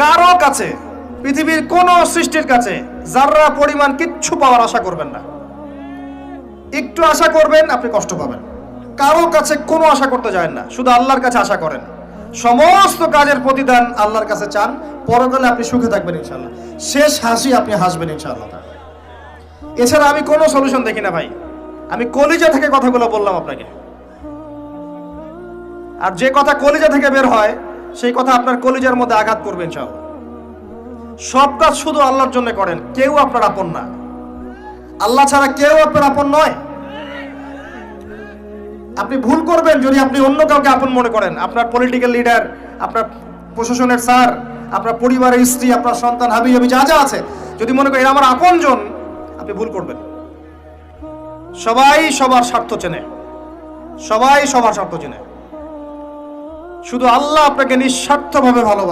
কারো কাছে, পৃথিবীর কোন সৃষ্টির কাছে যাররা পরিমাণ কিচ্ছু পাওয়ার আশা করবেন না। একটু আশা করবেন, আপনি কষ্ট পাবেন। কারো কাছে কোনো আশা করতে যায় না, শুধু আল্লাহর কাছে আশা করেন। সমস্ত কাজের প্রতিদান আল্লাহর কাছে চান, পরকালে আপনি সুখে থাকবেন ইনশাআল্লাহ। শেষ হাসি আপনি হাসবেন ইনশাআল্লাহ। এছাড়া আমি কোনো সলিউশন দেখি না ভাই। আমি কলিজা থেকে কথাগুলো বললাম আপনাকে, আর যে কথা কলিজা থেকে বের হয় সেই কথা আপনার কলিজার মধ্যে আঘাত করবে ইনশাআল্লাহ। সব কাজ শুধু আল্লাহর জন্য করেন, কেউ আপনার আপন না। আল্লাহ ছাড়া কেউ আপনার আপন নয়। আপনি ভুল করবেন যদি আপনি অন্য কাউকে আপন মনে করেন। আপনার পলিটিক্যাল লিডার, আপনার প্রশাসনের স্যার, আপনার পরিবারের স্ত্রী, আপনার সন্তান, হাবি হাবি যা যা আছে, যদি মনে করেন এরা আমার আপনজন, আপনি ভুল করবেন। সবাই সবার স্বার্থ চেনে, সবাই সবার স্বার্থ চেনে। শুধু আল্লাহ আপনাকে নিঃস্বার্থভাবে ভালোবাসেন।